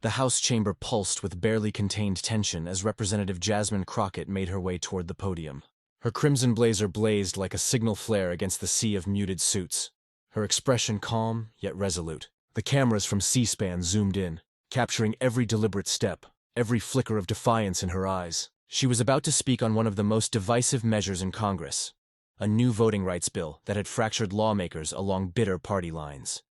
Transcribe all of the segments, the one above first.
The House chamber pulsed with barely contained tension as Representative Jasmine Crockett made her way toward the podium. Her crimson blazer blazed like a signal flare against the sea of muted suits, her expression calm yet resolute. The cameras from C-SPAN zoomed in, capturing every deliberate step, every flicker of defiance in her eyes. She was about to speak on one of the most divisive measures in Congress, a new voting rights bill that had fractured lawmakers along bitter party lines.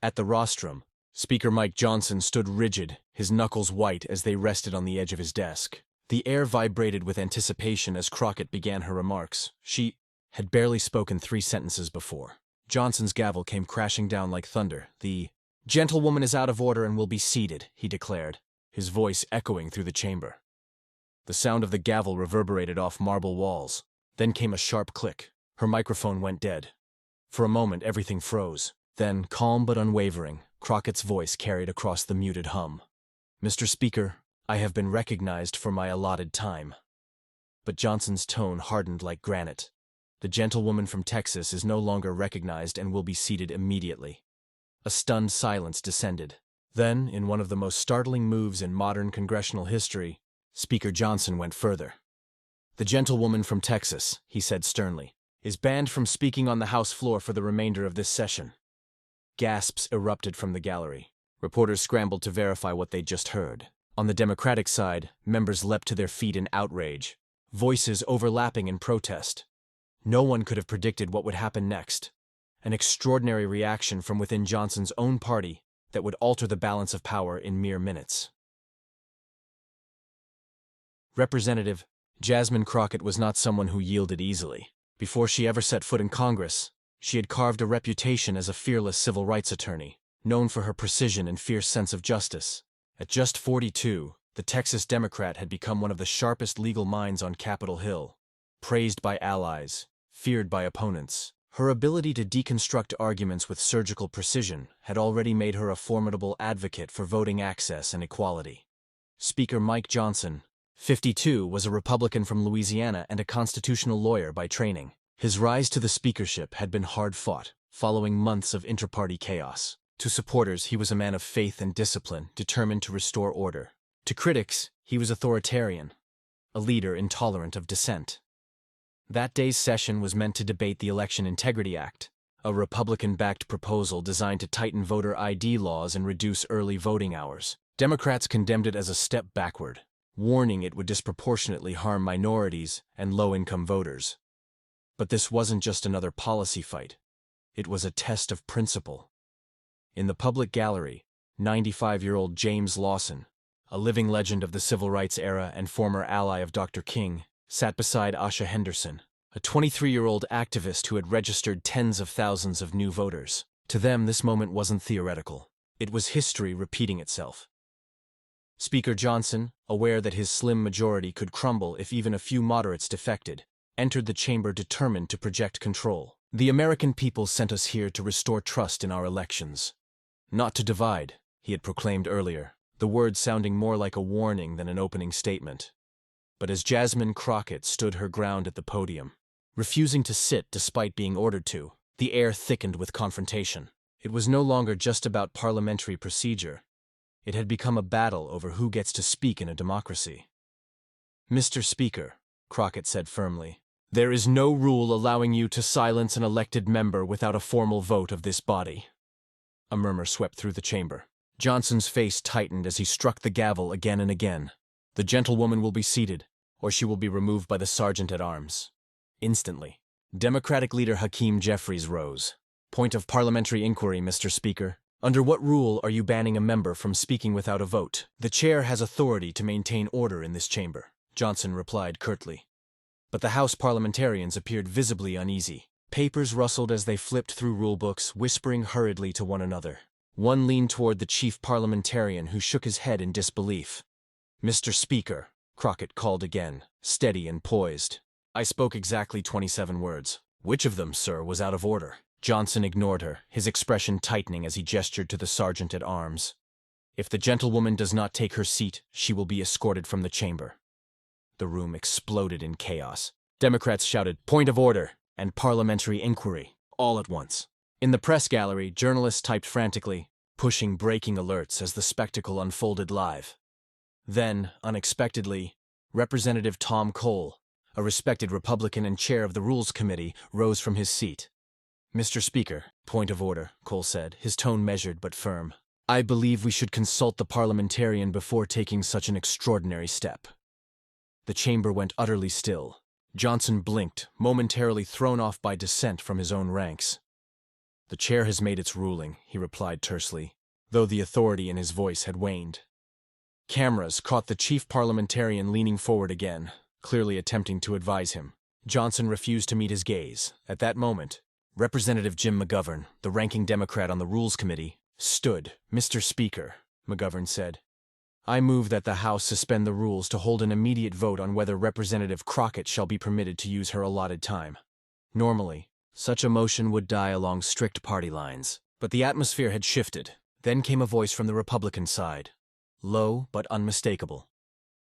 At the rostrum, Speaker Mike Johnson stood rigid, his knuckles white as they rested on the edge of his desk. The air vibrated with anticipation as Crockett began her remarks. She had barely spoken 3 sentences before. Johnson's gavel came crashing down like thunder. "The gentlewoman is out of order and will be seated," he declared, his voice echoing through the chamber. The sound of the gavel reverberated off marble walls. Then came a sharp click. Her microphone went dead. For a moment, everything froze. Then, calm but unwavering, Crockett's voice carried across the muted hum. "Mr. Speaker, I have been recognized for my allotted time." But Johnson's tone hardened like granite. "The gentlewoman from Texas is no longer recognized and will be seated immediately." A stunned silence descended. Then, in one of the most startling moves in modern congressional history, Speaker Johnson went further. "The gentlewoman from Texas," he said sternly, "is banned from speaking on the House floor for the remainder of this session." Gasps erupted from the gallery. Reporters scrambled to verify what they'd just heard. On the Democratic side, members leapt to their feet in outrage, voices overlapping in protest. No one could have predicted what would happen next. An extraordinary reaction from within Johnson's own party that would alter the balance of power in mere minutes. Representative Jasmine Crockett was not someone who yielded easily. Before she ever set foot in Congress, she had carved a reputation as a fearless civil rights attorney, known for her precision and fierce sense of justice. At just 42, the Texas Democrat had become one of the sharpest legal minds on Capitol Hill, praised by allies, feared by opponents. Her ability to deconstruct arguments with surgical precision had already made her a formidable advocate for voting access and equality. Speaker Mike Johnson, 52, was a Republican from Louisiana and a constitutional lawyer by training. His rise to the speakership had been hard-fought, following months of inter-party chaos. To supporters, he was a man of faith and discipline, determined to restore order. To critics, he was authoritarian, a leader intolerant of dissent. That day's session was meant to debate the Election Integrity Act, a Republican-backed proposal designed to tighten voter ID laws and reduce early voting hours. Democrats condemned it as a step backward, warning it would disproportionately harm minorities and low-income voters. But this wasn't just another policy fight. It was a test of principle. In the public gallery, 95-year-old James Lawson, a living legend of the civil rights era and former ally of Dr. King, sat beside Asha Henderson, a 23-year-old activist who had registered tens of thousands of new voters. To them, this moment wasn't theoretical. It was history repeating itself. Speaker Johnson, aware that his slim majority could crumble if even a few moderates defected, entered the chamber determined to project control. "The American people sent us here to restore trust in our elections, not to divide," he had proclaimed earlier, the words sounding more like a warning than an opening statement. But as Jasmine Crockett stood her ground at the podium, refusing to sit despite being ordered to, the air thickened with confrontation. It was no longer just about parliamentary procedure. It had become a battle over who gets to speak in a democracy. "Mr. Speaker," Crockett said firmly, "there is no rule allowing you to silence an elected member without a formal vote of this body." A murmur swept through the chamber. Johnson's face tightened as he struck the gavel again and again. "The gentlewoman will be seated, or she will be removed by the sergeant-at-arms." Instantly, Democratic leader Hakeem Jeffries rose. "Point of parliamentary inquiry, Mr. Speaker. Under what rule are you banning a member from speaking without a vote?" "The chair has authority to maintain order in this chamber," Johnson replied curtly. But the House parliamentarians appeared visibly uneasy. Papers rustled as they flipped through rulebooks, whispering hurriedly to one another. One leaned toward the chief parliamentarian, who shook his head in disbelief. "Mr. Speaker," Crockett called again, steady and poised. "I spoke exactly 27 words. Which of them, sir, was out of order?" Johnson ignored her, his expression tightening as he gestured to the sergeant-at-arms. "If the gentlewoman does not take her seat, she will be escorted from the chamber." The room exploded in chaos. Democrats shouted, "Point of order!" and "Parliamentary inquiry," all at once. In the press gallery, journalists typed frantically, pushing braking alerts as the spectacle unfolded live. Then, unexpectedly, Representative Tom Cole, a respected Republican and chair of the Rules Committee, rose from his seat. "Mr. Speaker, point of order," Cole said, his tone measured but firm. "I believe we should consult the parliamentarian before taking such an extraordinary step." The chamber went utterly still. Johnson blinked, momentarily thrown off by dissent from his own ranks. "The chair has made its ruling," he replied tersely, though the authority in his voice had waned. Cameras caught the chief parliamentarian leaning forward again, clearly attempting to advise him. Johnson refused to meet his gaze. At that moment, Representative Jim McGovern, the ranking Democrat on the Rules Committee, stood. "Mr. Speaker," McGovern said, "I move that the House suspend the rules to hold an immediate vote on whether Representative Crockett shall be permitted to use her allotted time." Normally, such a motion would die along strict party lines, but the atmosphere had shifted. Then came a voice from the Republican side, low but unmistakable.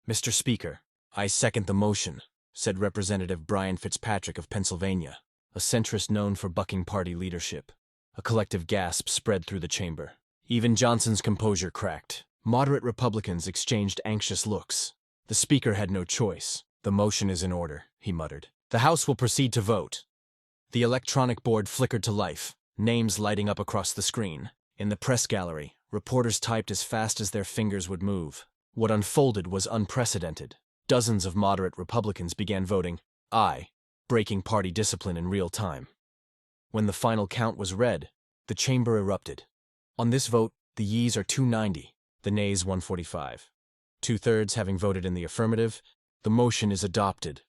"Mr. Speaker, I second the motion," said Representative Brian Fitzpatrick of Pennsylvania, a centrist known for bucking party leadership. A collective gasp spread through the chamber. Even Johnson's composure cracked. Moderate Republicans exchanged anxious looks. The Speaker had no choice. "The motion is in order," he muttered. "The House will proceed to vote." The electronic board flickered to life, names lighting up across the screen. In the press gallery, reporters typed as fast as their fingers would move. What unfolded was unprecedented. Dozens of moderate Republicans began voting aye, breaking party discipline in real time. When the final count was read, the chamber erupted. On this vote, the yeas are 290. The nays 145. Two-thirds having voted in the affirmative, the motion is adopted.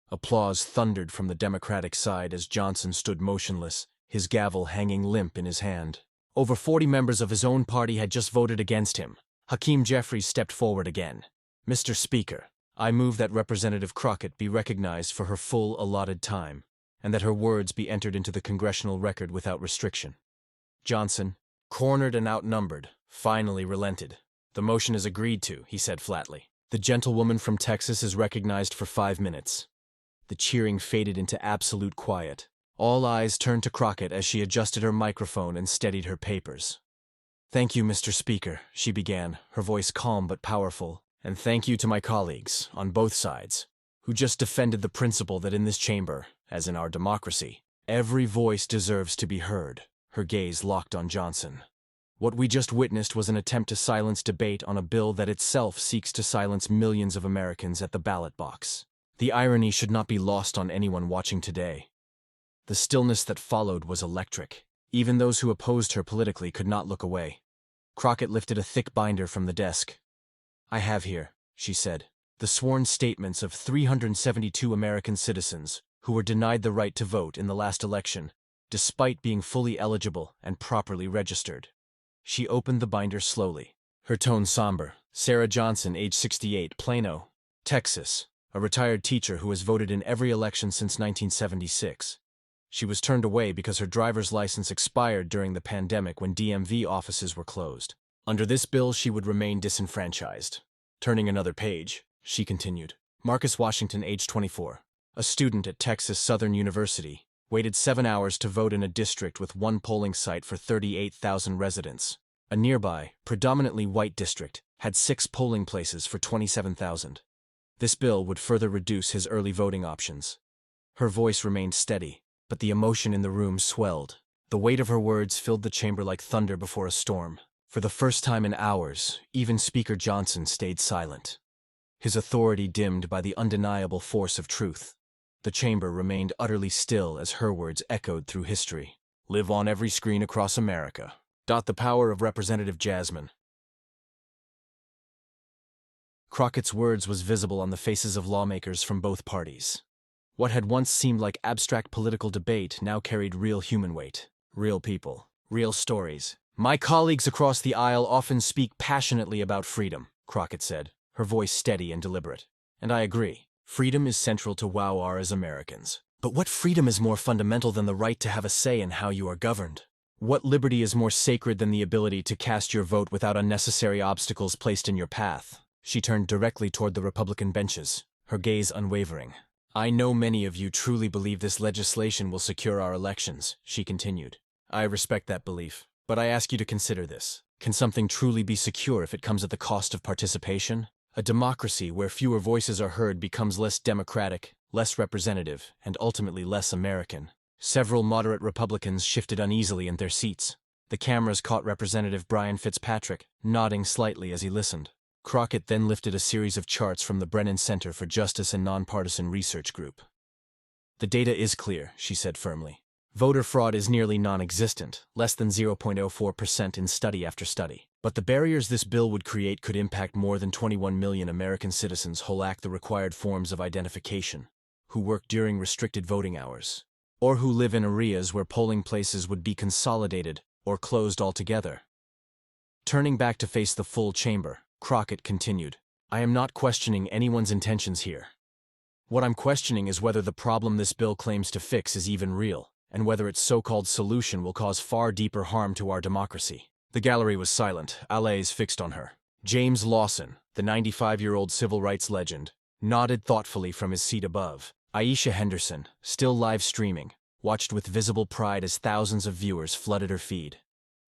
Applause thundered from the Democratic side as Johnson stood motionless, his gavel hanging limp in his hand. Over 40 members of his own party had just voted against him. Hakeem Jeffries stepped forward again. "Mr. Speaker, I move that Representative Crockett be recognized for her full allotted time, and that her words be entered into the congressional record without restriction." Johnson, cornered and outnumbered, finally relented. "The motion is agreed to," he said flatly. "The gentlewoman from Texas is recognized for 5 minutes." The cheering faded into absolute quiet. All eyes turned to Crockett as she adjusted her microphone and steadied her papers. "Thank you, Mr. Speaker," she began, her voice calm but powerful. "And thank you to my colleagues, on both sides, who just defended the principle that in this chamber, as in our democracy, every voice deserves to be heard." Her gaze locked on Johnson. "What we just witnessed was an attempt to silence debate on a bill that itself seeks to silence millions of Americans at the ballot box. The irony should not be lost on anyone watching today." The stillness that followed was electric. Even those who opposed her politically could not look away. Crockett lifted a thick binder from the desk. "I have here," she said, "the sworn statements of 372 American citizens who were denied the right to vote in the last election, despite being fully eligible and properly registered." She opened the binder slowly, her tone somber. Sarah Johnson, age 68, Plano, Texas, a retired teacher who has voted in every election since 1976. She was turned away because her driver's license expired during the pandemic when DMV offices were closed. Under this bill, she would remain disenfranchised. Turning another page, she continued. Marcus Washington, age 24, a student at Texas Southern University, waited 7 hours to vote in a district with one polling site for 38,000 residents. A nearby, predominantly white district had 6 polling places for 27,000. This bill would further reduce his early voting options. Her voice remained steady, but the emotion in the room swelled. The weight of her words filled the chamber like thunder before a storm. For the first time in hours, even Speaker Johnson stayed silent, his authority dimmed by the undeniable force of truth. The chamber remained utterly still as her words echoed through history. "Live on every screen across America." The power of Representative Jasmine. Crockett's words was visible on the faces of lawmakers from both parties. What had once seemed like abstract political debate now carried real human weight. Real people. Real stories. "My colleagues across the aisle often speak passionately about freedom," Crockett said, her voice steady and deliberate. "And I agree. Freedom is central to who we are as Americans. But what freedom is more fundamental than the right to have a say in how you are governed? What liberty is more sacred than the ability to cast your vote without unnecessary obstacles placed in your path?" She turned directly toward the Republican benches, her gaze unwavering. "I know many of you truly believe this legislation will secure our elections," she continued. "I respect that belief, but I ask you to consider this. Can something truly be secure if it comes at the cost of participation? A democracy where fewer voices are heard becomes less democratic, less representative, and ultimately less American. Several moderate Republicans shifted uneasily in their seats. The cameras caught Representative Brian Fitzpatrick, nodding slightly as he listened. Crockett then lifted a series of charts from the Brennan Center for Justice and Nonpartisan Research Group. The data is clear, she said firmly. Voter fraud is nearly non-existent, less than 0.04% in study after study. But the barriers this bill would create could impact more than 21 million American citizens who lack the required forms of identification, who work during restricted voting hours, or who live in areas where polling places would be consolidated or closed altogether. Turning back to face the full chamber, Crockett continued, I am not questioning anyone's intentions here. What I'm questioning is whether the problem this bill claims to fix is even real, and whether its so-called solution will cause far deeper harm to our democracy. The gallery was silent, eyes fixed on her. James Lawson, the 95-year-old civil rights legend, nodded thoughtfully from his seat above. Aisha Henderson, still live streaming, watched with visible pride as thousands of viewers flooded her feed.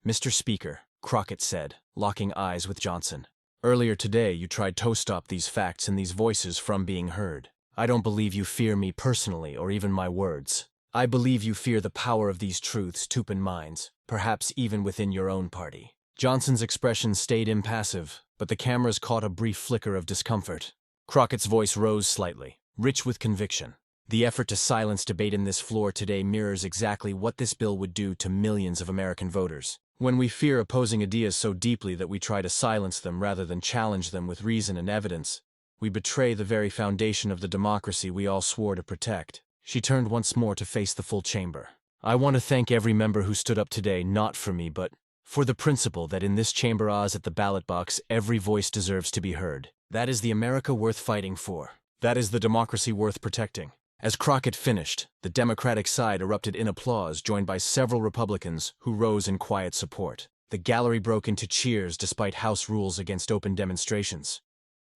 Mr. Speaker, Crockett said, locking eyes with Johnson. Earlier today you tried to stop these facts and these voices from being heard. I don't believe you fear me personally or even my words. I believe you fear the power of these truths to open minds, perhaps even within your own party. Johnson's expression stayed impassive, but the cameras caught a brief flicker of discomfort. Crockett's voice rose slightly, rich with conviction. The effort to silence debate in this floor today mirrors exactly what this bill would do to millions of American voters. When we fear opposing ideas so deeply that we try to silence them rather than challenge them with reason and evidence, we betray the very foundation of the democracy we all swore to protect. She turned once more to face the full chamber. I want to thank every member who stood up today, not for me, but for the principle that in this chamber, as at the ballot box, every voice deserves to be heard. That is the America worth fighting for. That is the democracy worth protecting. As Crockett finished, the Democratic side erupted in applause, joined by several Republicans who rose in quiet support. The gallery broke into cheers despite House rules against open demonstrations.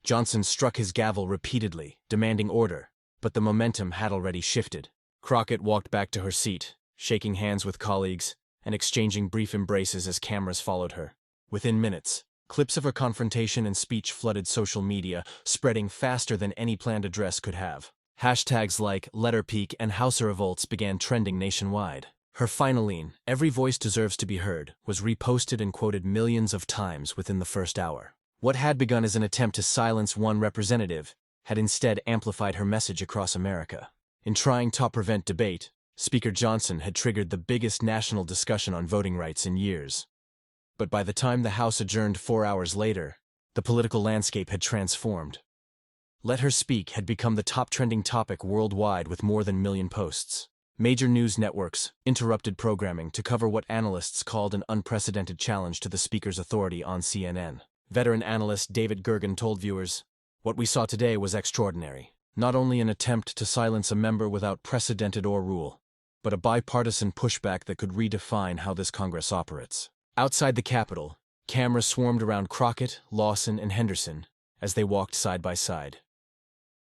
Johnson struck his gavel repeatedly, demanding order, but the momentum had already shifted. Crockett walked back to her seat, shaking hands with colleagues and exchanging brief embraces as cameras followed her. Within minutes, clips of her confrontation and speech flooded social media, spreading faster than any planned address could have. Hashtags like #LetHerPeak and House Revolts began trending nationwide. Her final line, "Every voice deserves to be heard," was reposted and quoted millions of times within the first hour. What had begun as an attempt to silence one representative had instead amplified her message across America. In trying to prevent debate, Speaker Johnson had triggered the biggest national discussion on voting rights in years. But by the time the House adjourned 4 hours later, the political landscape had transformed. Let Her Speak had become the top trending topic worldwide with more than 1 million posts. Major news networks interrupted programming to cover what analysts called an unprecedented challenge to the Speaker's authority on CNN. Veteran analyst David Gergen told viewers, "What we saw today was extraordinary. Not only an attempt to silence a member without precedent or rule, but a bipartisan pushback that could redefine how this Congress operates." Outside the Capitol, cameras swarmed around Crockett, Lawson, and Henderson as they walked side by side.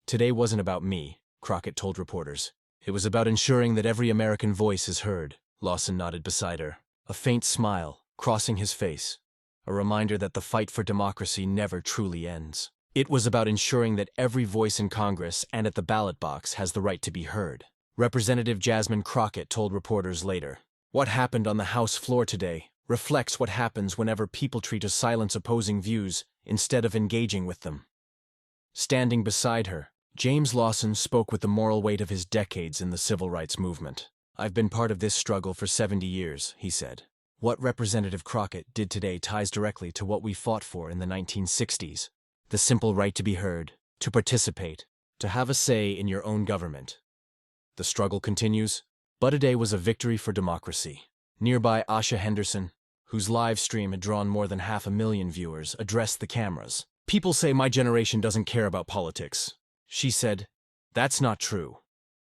"Today wasn't about me," Crockett told reporters. "It was about ensuring that every American voice is heard." Lawson nodded beside her, a faint smile crossing his face, a reminder that the fight for democracy never truly ends. It was about ensuring that every voice in Congress and at the ballot box has the right to be heard. Representative Jasmine Crockett told reporters later, "What happened on the House floor today reflects what happens whenever people try to silence opposing views instead of engaging with them." Standing beside her, James Lawson spoke with the moral weight of his decades in the civil rights movement. "I've been part of this struggle for 70 years, he said. What Representative Crockett did today ties directly to what we fought for in the 1960s. The simple right to be heard, to participate, to have a say in your own government. The struggle continues, but today was a victory for democracy." Nearby, Aisha Henderson, whose live stream had drawn more than 500,000 viewers, addressed the cameras. "People say my generation doesn't care about politics," she said. "That's not true.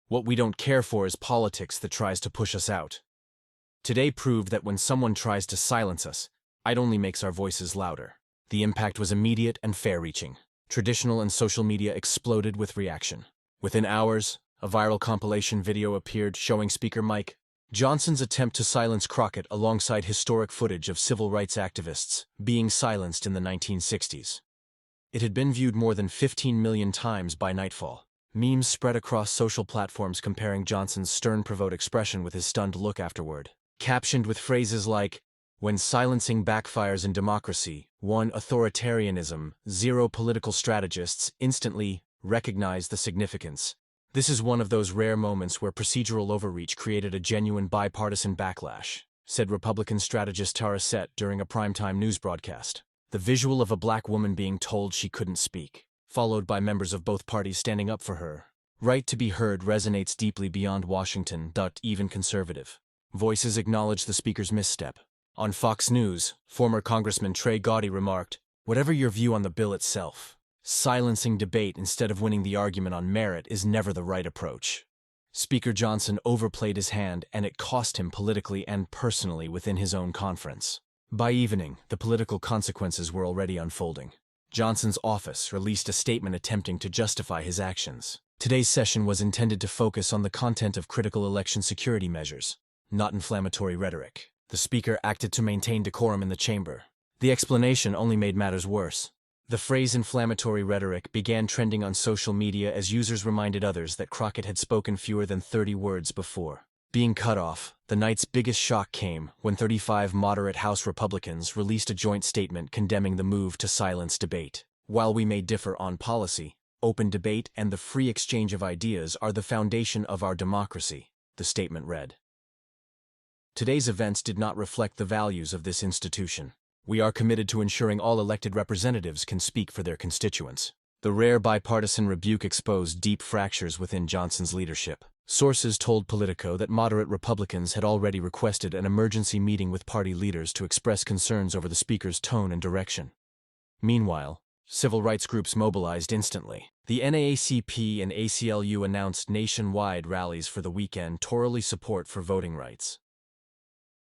What we don't care for is politics that tries to push us out. Today proved that when someone tries to silence us, it only makes our voices louder." The impact was immediate and far-reaching. Traditional and social media exploded with reaction. Within hours, a viral compilation video appeared showing Speaker Mike Johnson's attempt to silence Crockett alongside historic footage of civil rights activists being silenced in the 1960s. It had been viewed more than 15 million times by nightfall. Memes spread across social platforms comparing Johnson's stern-provoked expression with his stunned look afterward, captioned with phrases like, "When silencing backfires in democracy, 1. Authoritarianism, 0. Political strategists instantly recognize the significance." This is one of those rare moments where procedural overreach created a genuine bipartisan backlash, said Republican strategist Tara Sett during a primetime news broadcast. The visual of a black woman being told she couldn't speak, followed by members of both parties standing up for her right to be heard, resonates deeply beyond Washington. Even conservative voices acknowledge the speaker's misstep. On Fox News, former Congressman Trey Gowdy remarked, "Whatever your view on the bill itself, silencing debate instead of winning the argument on merit is never the right approach." Speaker Johnson overplayed his hand, and it cost him politically and personally within his own conference. By evening, the political consequences were already unfolding. Johnson's office released a statement attempting to justify his actions. Today's session was intended to focus on the content of critical election security measures, not inflammatory rhetoric. The speaker acted to maintain decorum in the chamber. The explanation only made matters worse. The phrase inflammatory rhetoric began trending on social media as users reminded others that Crockett had spoken fewer than 30 words before. Being cut off, the night's biggest shock came when 35 moderate House Republicans released a joint statement condemning the move to silence debate. "While we may differ on policy, open debate and the free exchange of ideas are the foundation of our democracy," the statement read. Today's events did not reflect the values of this institution. "We are committed to ensuring all elected representatives can speak for their constituents." The rare bipartisan rebuke exposed deep fractures within Johnson's leadership. Sources told Politico that moderate Republicans had already requested an emergency meeting with party leaders to express concerns over the speaker's tone and direction. Meanwhile, civil rights groups mobilized instantly. The NAACP and ACLU announced nationwide rallies for the weekend to rally support for voting rights.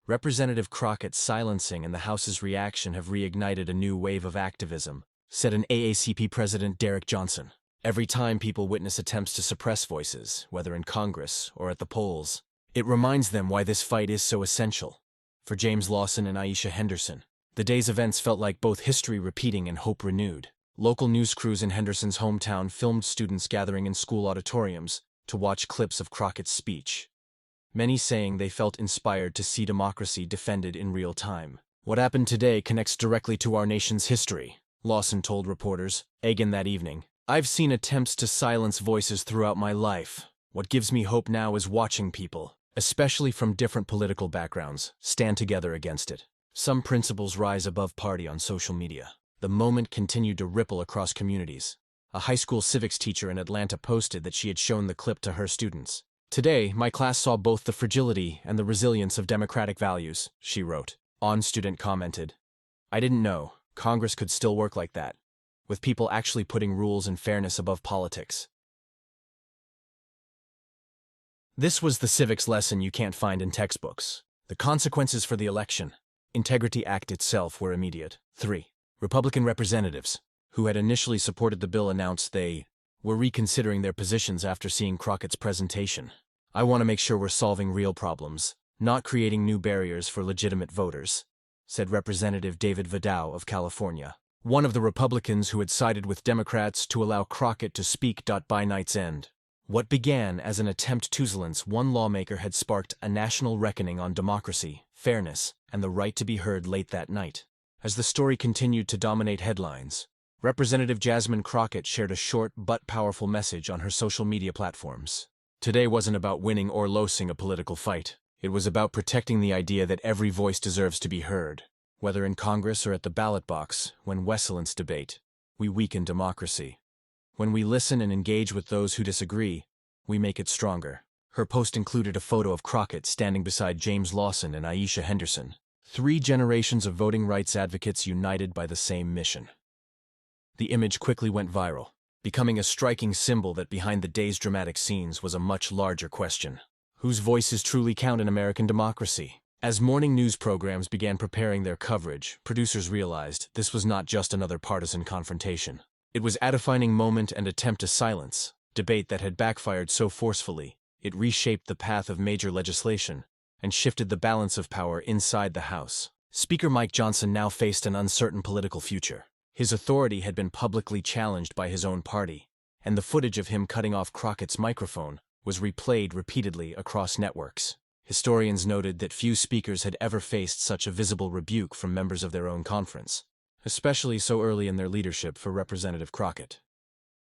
Representative Crockett's silencing and the House's reaction have reignited a new wave of activism, said an AACP President Derek Johnson. "Every time people witness attempts to suppress voices, whether in Congress or at the polls, it reminds them why this fight is so essential." For James Lawson and Aisha Henderson, the day's events felt like both history repeating and hope renewed. Local news crews in Henderson's hometown filmed students gathering in school auditoriums to watch clips of Crockett's speech, many saying they felt inspired to see democracy defended in real time. "What happened today connects directly to our nation's history," Lawson told reporters, again that evening. "I've seen attempts to silence voices throughout my life. What gives me hope now is watching people, especially from different political backgrounds, stand together against it. Some principles rise above party on social media." The moment continued to ripple across communities. A high school civics teacher in Atlanta posted that she had shown the clip to her students. "Today, my class saw both the fragility and the resilience of democratic values," she wrote. On student commented, "I didn't know Congress could still work like that, with people actually putting rules and fairness above politics." This was the civics lesson you can't find in textbooks. The consequences for the election, Integrity Act itself, were immediate. 3. Republican representatives, who had initially supported the bill, announced they were reconsidering their positions after seeing Crockett's presentation. "I want to make sure we're solving real problems, not creating new barriers for legitimate voters," said Representative David Vidal of California, one of the Republicans who had sided with Democrats to allow Crockett to speak. By night's end, what began as an attempt to silence one lawmaker had sparked a national reckoning on democracy, fairness, and the right to be heard late that night. As the story continued to dominate headlines, Representative Jasmine Crockett shared a short but powerful message on her social media platforms. Today wasn't about winning or losing a political fight. It was about protecting the idea that every voice deserves to be heard. Whether in Congress or at the ballot box, when we silence debate, we weaken democracy. When we listen and engage with those who disagree, we make it stronger. Her post included a photo of Crockett standing beside James Lawson and Aisha Henderson, 3 generations of voting rights advocates united by the same mission. The image quickly went viral, becoming a striking symbol that behind the day's dramatic scenes was a much larger question. Whose voices truly count in American democracy? As morning news programs began preparing their coverage, producers realized this was not just another partisan confrontation. It was a defining moment and attempt to silence debate that had backfired so forcefully it reshaped the path of major legislation and shifted the balance of power inside the House. Speaker Mike Johnson now faced an uncertain political future. His authority had been publicly challenged by his own party, and the footage of him cutting off Crockett's microphone was replayed repeatedly across networks. Historians noted that few speakers had ever faced such a visible rebuke from members of their own conference, especially so early in their leadership for Representative Crockett.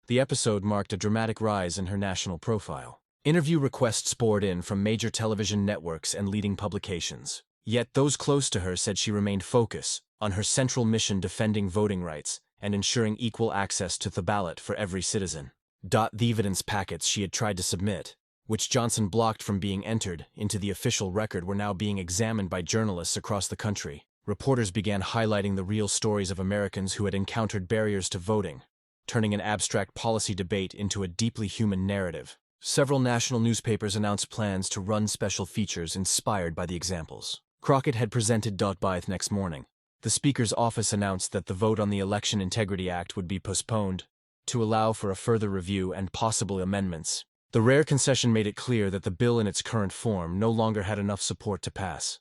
The episode marked a dramatic rise in her national profile. Interview requests poured in from major television networks and leading publications. Yet those close to her said she remained focused on her central mission defending voting rights and ensuring equal access to the ballot for every citizen. The evidence packets she had tried to submit, which Johnson blocked from being entered into the official record, were now being examined by journalists across the country. Reporters began highlighting the real stories of Americans who had encountered barriers to voting, turning an abstract policy debate into a deeply human narrative. Several national newspapers announced plans to run special features inspired by the examples Crockett had presented. By the next morning, the Speaker's office announced that the vote on the Election Integrity Act would be postponed to allow for a further review and possible amendments. The rare concession made it clear that the bill in its current form no longer had enough support to pass.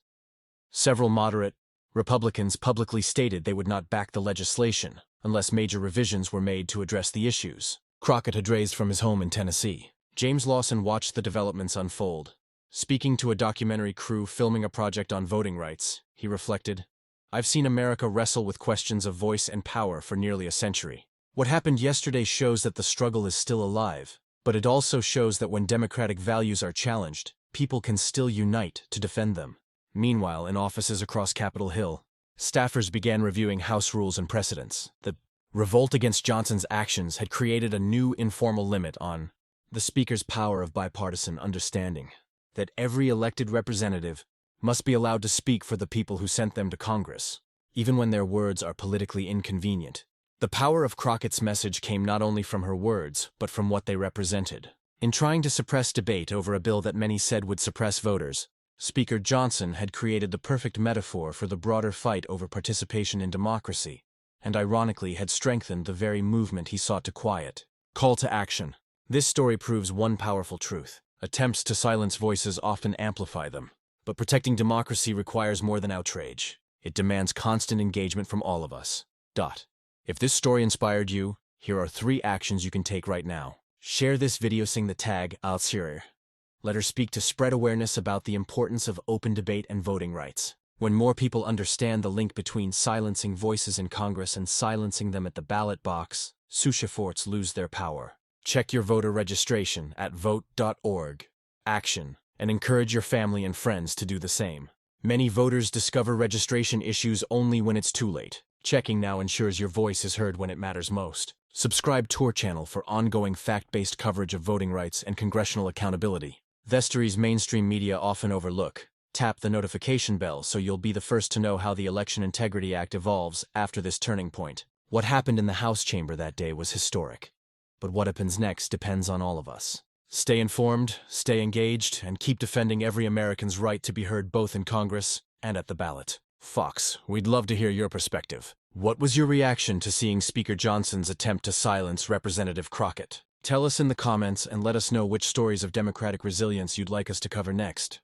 Several moderate Republicans publicly stated they would not back the legislation unless major revisions were made to address the issues Crockett had raised from his home in Tennessee. James Lawson watched the developments unfold. Speaking to a documentary crew filming a project on voting rights, he reflected, "I've seen America wrestle with questions of voice and power for nearly a century. What happened yesterday shows that the struggle is still alive, but it also shows that when democratic values are challenged, people can still unite to defend them." Meanwhile, in offices across Capitol Hill, staffers began reviewing House rules and precedents. The revolt against Johnson's actions had created a new informal limit on the Speaker's power of bipartisan understanding, that every elected representative must be allowed to speak for the people who sent them to Congress, even when their words are politically inconvenient. The power of Crockett's message came not only from her words, but from what they represented. In trying to suppress debate over a bill that many said would suppress voters, Speaker Johnson had created the perfect metaphor for the broader fight over participation in democracy, and ironically had strengthened the very movement he sought to quiet. Call to action. This story proves one powerful truth. Attempts to silence voices often amplify them. But protecting democracy requires more than outrage. It demands constant engagement from all of us. If this story inspired you, here are 3 actions you can take right now. Share this video using the tag #AlSeerer. Let her speak to spread awareness about the importance of open debate and voting rights. When more people understand the link between silencing voices in Congress and silencing them at the ballot box, such efforts lose their power. Check your voter registration at vote.org. Action, and encourage your family and friends to do the same. Many voters discover registration issues only when it's too late. Checking now ensures your voice is heard when it matters most. Subscribe to our channel for ongoing fact-based coverage of voting rights and congressional accountability. Vestry's mainstream media often overlook. Tap the notification bell so you'll be the first to know how the Election Integrity Act evolves after this turning point. What happened in the House chamber that day was historic. But what happens next depends on all of us. Stay informed, stay engaged, and keep defending every American's right to be heard both in Congress and at the ballot. Fox, we'd love to hear your perspective. What was your reaction to seeing Speaker Johnson's attempt to silence Representative Crockett? Tell us in the comments and let us know which stories of democratic resilience you'd like us to cover next.